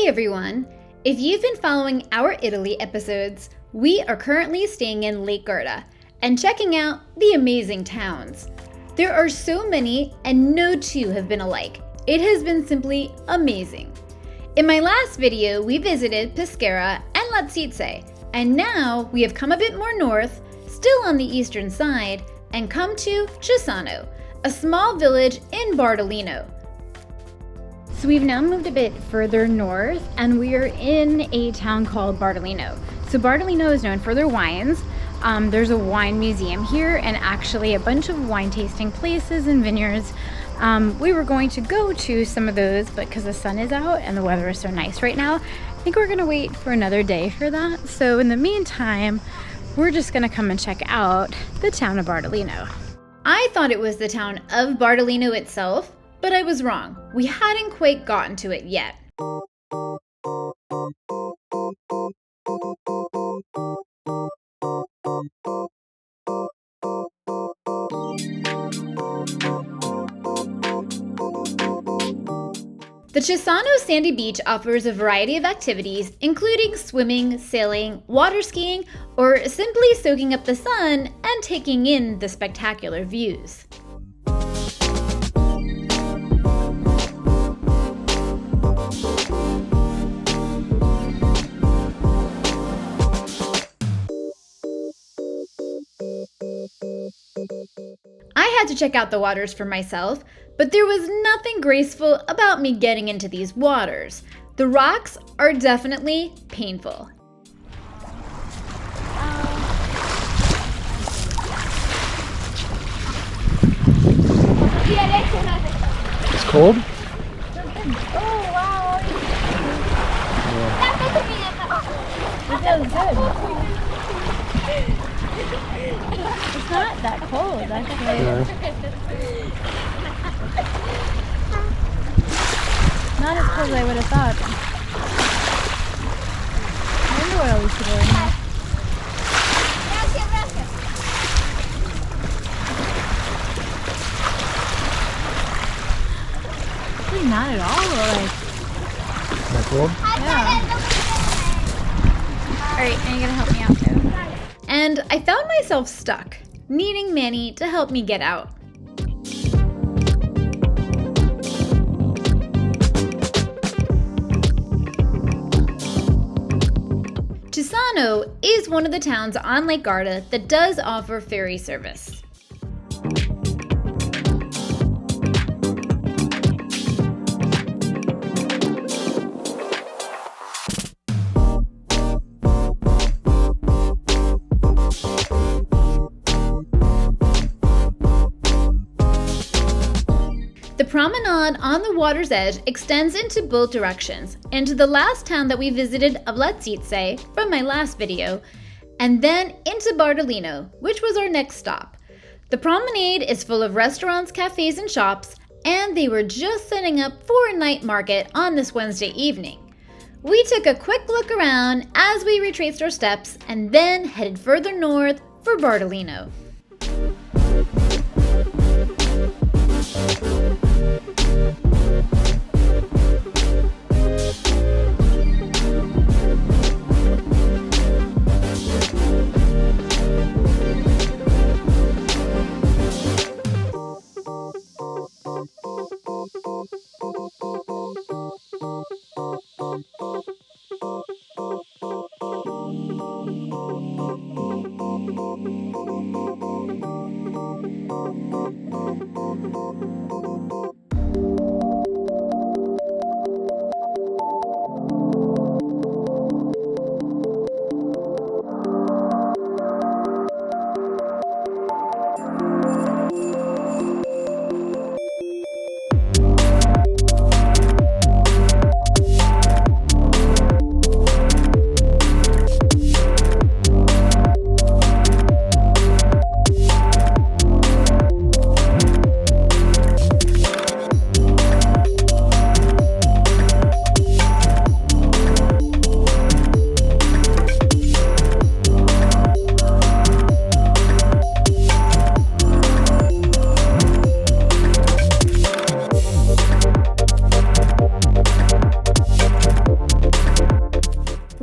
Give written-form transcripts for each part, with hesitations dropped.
everyone! If you've been following our Italy episodes, we are currently staying in Lake Garda and checking out the amazing towns. There are so many and no two have been alike. It has been simply amazing. In my last video, we visited Peschiera and Lazise, and now we have come a bit more north, still on the eastern side, and come to Cisano, a small village in Bardolino. So we've now moved a bit further north and we are in a town called Bardolino. So Bardolino is known for their wines. There's a wine museum here and actually a bunch of wine tasting places and vineyards. We were going to go to some of those, but because the sun is out and the weather is so nice right now, I think we're gonna wait for another day for that. So in the meantime, we're just gonna come and check out the town of Bardolino. I thought it was the town of Bardolino itself, but I was wrong. We hadn't quite gotten to it yet. The Cisano sandy beach offers a variety of activities, including swimming, sailing, water skiing, or simply soaking up the sun and taking in the spectacular views. I had to check out the waters for myself, but there was nothing graceful about me getting into these waters. The rocks are definitely painful. It's cold? Oh wow! It feels good. It's not that cold, actually. Not as cold as I would have thought. I wonder what all these people are in here. Actually, not at all. Like, Not cold? yeah. Alright, and you're gonna help me out too. And I found myself stuck, needing Manny to help me get out. Cisano is one of the towns on Lake Garda that does offer ferry service. The promenade on the water's edge extends into both directions, into the last town that we visited of Lazise from my last video, and then into Bardolino, which was our next stop. The promenade is full of restaurants, cafes, and shops, and they were just setting up for a night market on this Wednesday evening. We took a quick look around as we retraced our steps and then headed further north for Bardolino.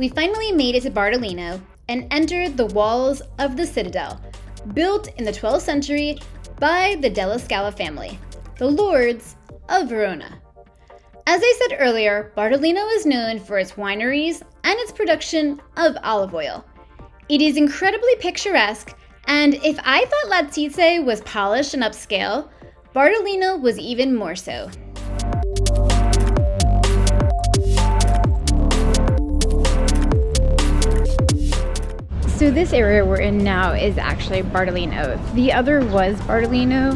we finally made it to Bardolino and entered the walls of the citadel, built in the 12th century by the Della Scala family, the lords of Verona. As I said earlier, Bardolino is known for its wineries and its production of olive oil. It is incredibly picturesque, and if I thought Lazise was polished and upscale, Bardolino was even more so. So this area we're in now is actually Bardolino. The other was Bardolino,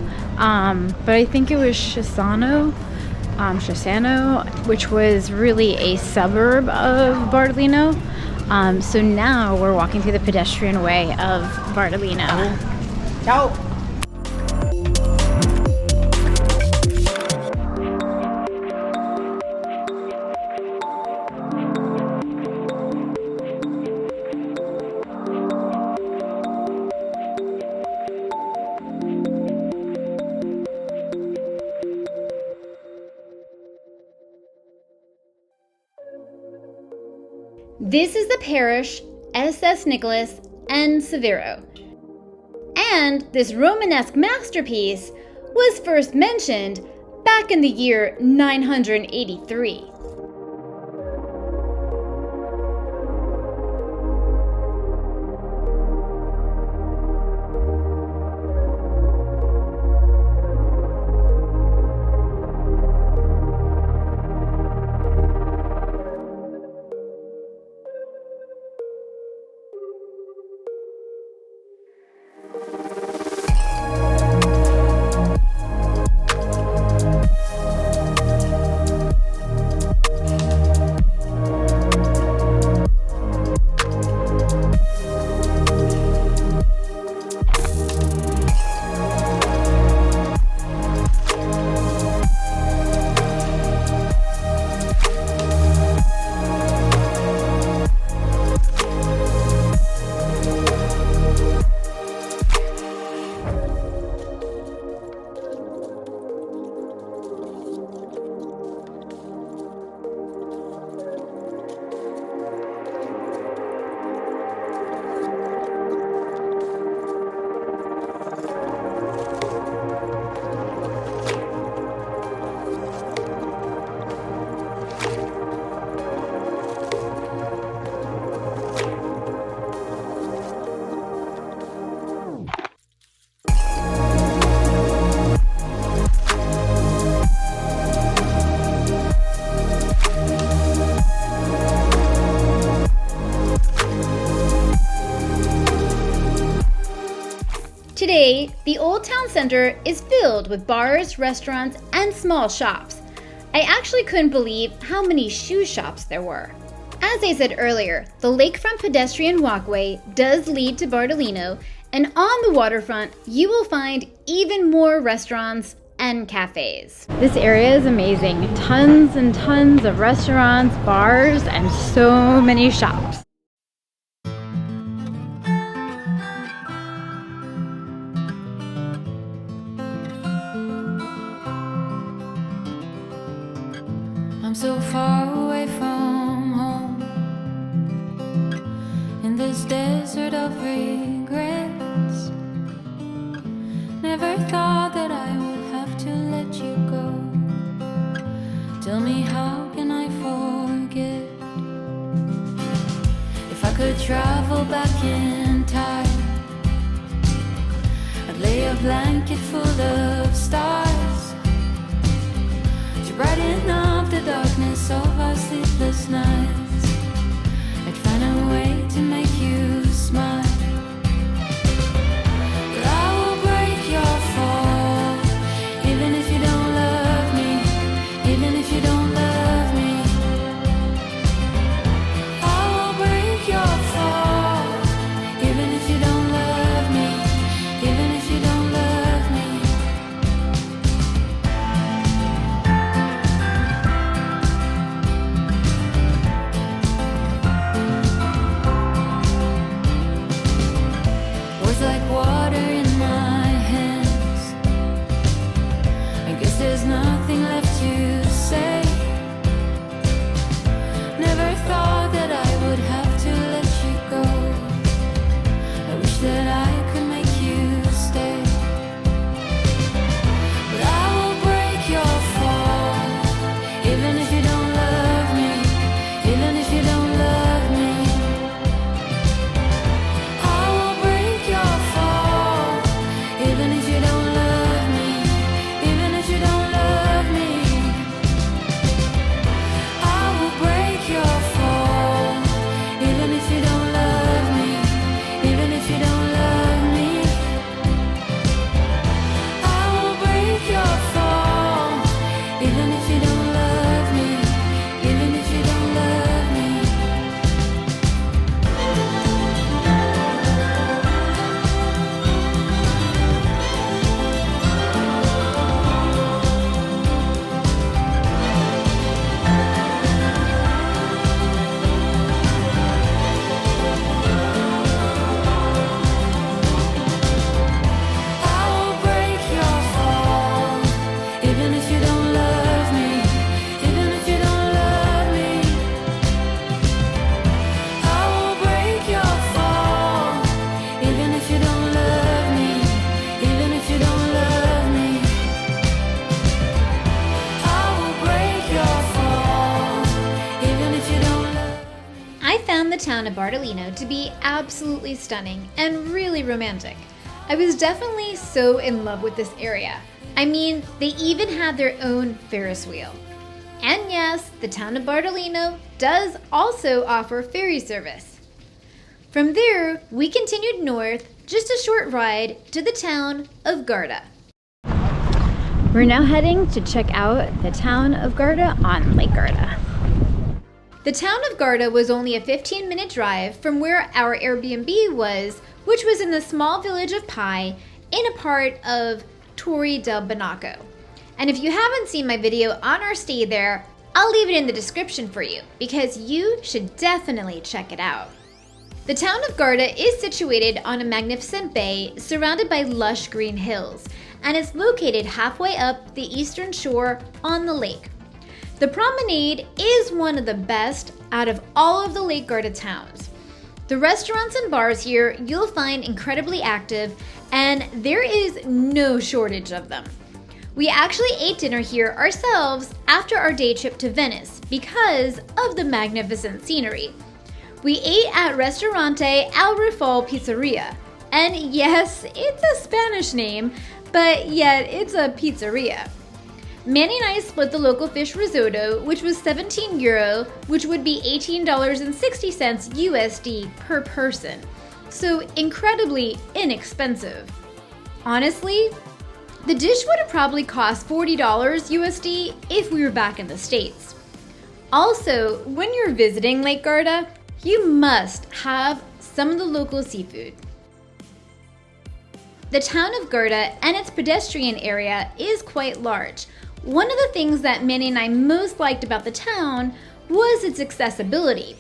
but I think it was Cisano, which was really a suburb of Bardolino. So now we're walking through the pedestrian way of Bardolino. Ciao. This is the parish SS Nicholas and Severo. And this Romanesque masterpiece was first mentioned back in the year 983. Today, the Old Town Center is filled with bars, restaurants, and small shops. I actually couldn't believe how many shoe shops there were. As I said earlier, the lakefront pedestrian walkway does lead to Bardolino, and on the waterfront, you will find even more restaurants and cafes. This area is amazing. Tons and tons of restaurants, bars, and so many shops. I'm so far away from home, in this desert of regrets. Never thought that I would have to let you go. Tell me, how can I forget? If I could travel back in time, I'd lay a blanket full of stars to brighten up the darkness of our sleepless nights. I'd find a way to make you smile, but I will break your fall. town of Bardolino to be absolutely stunning and really romantic. I was definitely so in love with this area. I mean, they even had their own Ferris wheel. And yes, the town of Bardolino does also offer ferry service. From there, we continued north, just a short ride to the town of Garda. We're now heading to check out the town of Garda on Lake Garda. The town of Garda was only a 15-minute drive from where our Airbnb was, which was in the small village of Pai in a part of Torri del Benaco. And if you haven't seen my video on our stay there, I'll leave it in the description for you because you should definitely check it out. The town of Garda is situated on a magnificent bay surrounded by lush green hills, and is located halfway up the eastern shore on the lake. The promenade is one of the best out of all of the Lake Garda towns. The restaurants and bars here you'll find incredibly active, and there is no shortage of them. We actually ate dinner here ourselves after our day trip to Venice because of the magnificent scenery. We ate at Restaurante Al Rufal Pizzeria, and yes, it's a Spanish name, but yet it's a pizzeria. Manny and I split the local fish risotto, which was €17, which would be $18.60 USD per person. So incredibly inexpensive. Honestly, the dish would have probably cost $40 USD if we were back in the States. Also, when you're visiting Lake Garda, you must have some of the local seafood. The town of Garda and its pedestrian area is quite large. One of the things that Manny and I most liked about the town was its accessibility.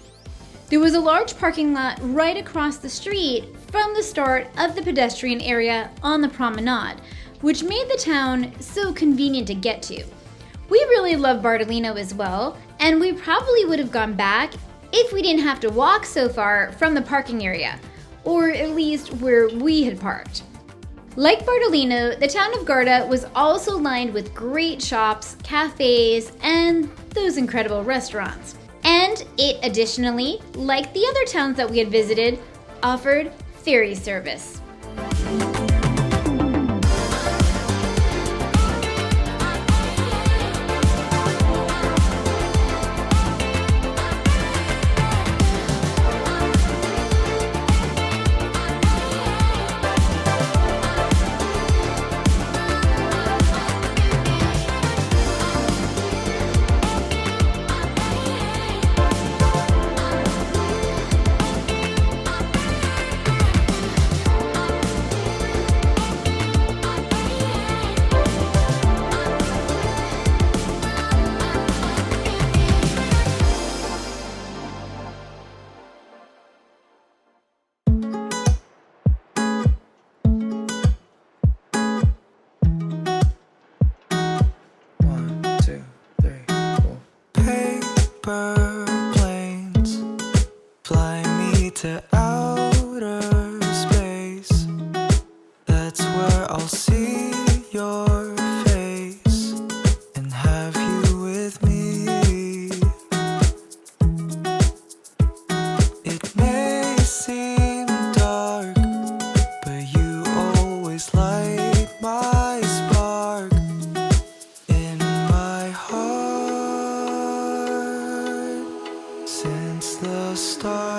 There was a large parking lot right across the street from the start of the pedestrian area on the promenade, which made the town so convenient to get to. We really love Bardolino as well, and we probably would have gone back if we didn't have to walk so far from the parking area, or at least where we had parked. Like Bardolino, the town of Garda was also lined with great shops, cafes, and those incredible restaurants. And it additionally, like the other towns that we had visited, offered ferry service. To outer space, that's where I'll see your face and have you with me. It may seem dark, but you always light my spark in my heart since the start.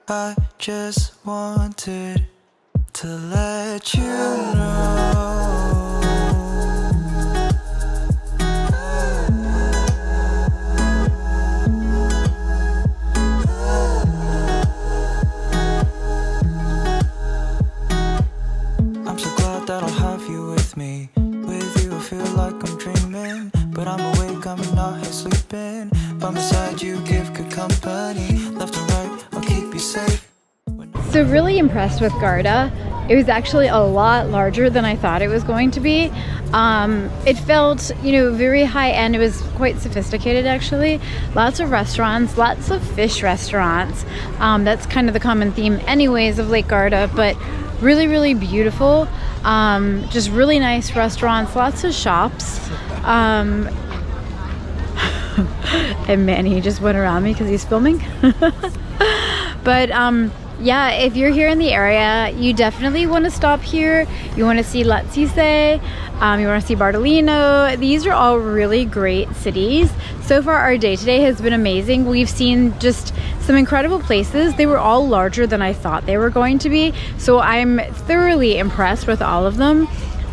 I just wanted to let you know. I'm so glad that I'll have you with me. With you I feel like I'm dreaming, but I'm awake, I'm not here sleeping. By my side, you give good company. Left and right, I'll keep you safe. So really impressed with Garda. It was actually a lot larger than I thought it was going to be. It felt, very high end. It was quite sophisticated actually. Lots of restaurants, lots of fish restaurants. That's kind of the common theme anyways of Lake Garda, but really, really beautiful. Just really nice restaurants, lots of shops. And Manny just went around me because he's filming. But yeah, if you're here in the area, you definitely want to stop here. You want to see Lazise, you want to see Bardolino. These are all really great cities. So far our day today has been amazing. We've seen just some incredible places. They were all larger than I thought they were going to be. So I'm thoroughly impressed with all of them.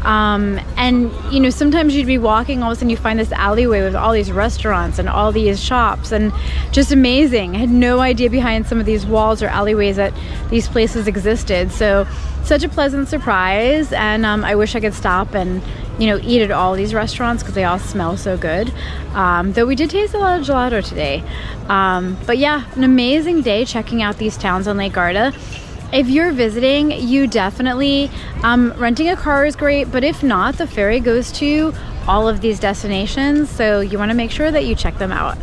And sometimes you'd be walking, all of a sudden you find this alleyway with all these restaurants and all these shops, and just amazing. I had no idea behind some of these walls or alleyways that these places existed. So such a pleasant surprise, and I wish I could stop and eat at all these restaurants because they all smell so good. Though we did taste a lot of gelato today. But yeah, an amazing day checking out these towns on Lake Garda. If you're visiting, you definitely, renting a car is great, but if not, the ferry goes to all of these destinations, so you want to make sure that you check them out.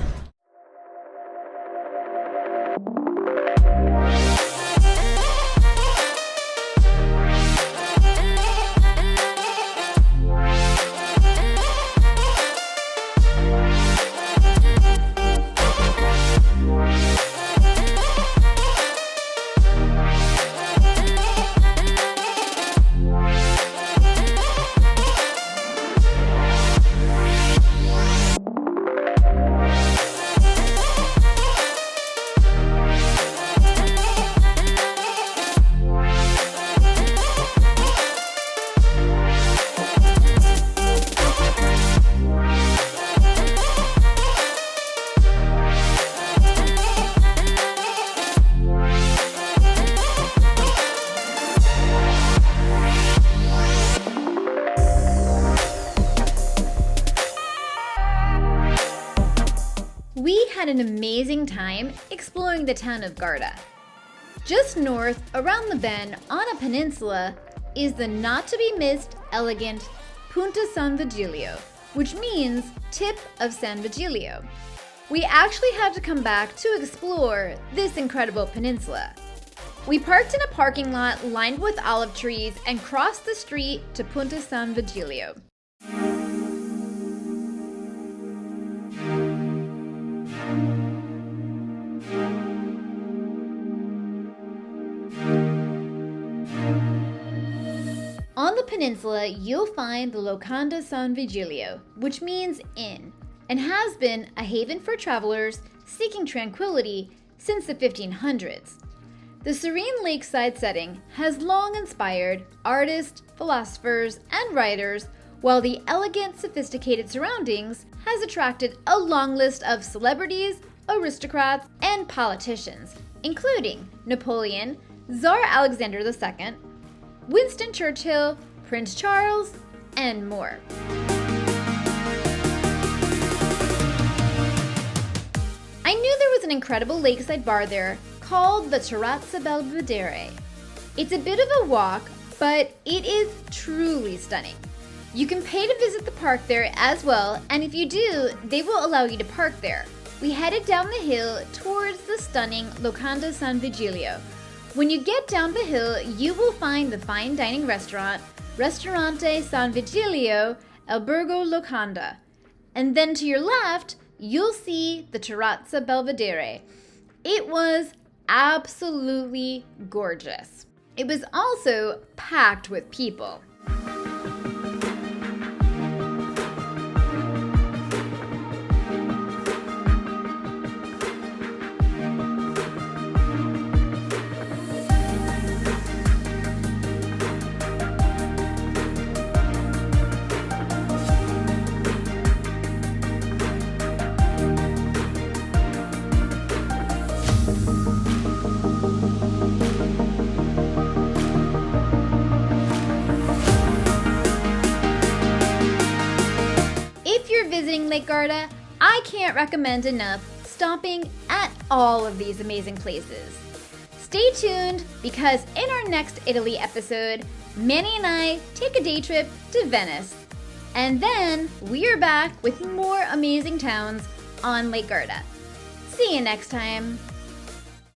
We had an amazing time exploring the town of Garda. Just north, around the bend, on a peninsula, is the not-to-be-missed, elegant Punta San Vigilio, which means tip of San Vigilio. We actually had to come back to explore this incredible peninsula. We parked in a parking lot lined with olive trees and crossed the street to Punta San Vigilio. On the peninsula, you'll find the Locanda San Vigilio, which means inn, and has been a haven for travelers seeking tranquility since the 1500s. The serene lakeside setting has long inspired artists, philosophers, and writers, while the elegant, sophisticated surroundings has attracted a long list of celebrities, aristocrats, and politicians, including Napoleon, Tsar Alexander II, Winston Churchill, Prince Charles, and more. I knew there was an incredible lakeside bar there called the Terrazza Belvedere. It's a bit of a walk, but it is truly stunning. You can pay to visit the park there as well, and if you do, they will allow you to park there. We headed down the hill towards the stunning Locanda San Vigilio. When you get down the hill, you will find the fine dining restaurant, Ristorante San Vigilio, Albergo Locanda. And then to your left, you'll see the Terrazza Belvedere. It was absolutely gorgeous. It was also packed with people. Visiting Lake Garda, I can't recommend enough stopping at all of these amazing places. Stay tuned because in our next Italy episode, Manny and I take a day trip to Venice. And then we are back with more amazing towns on Lake Garda. See you next time.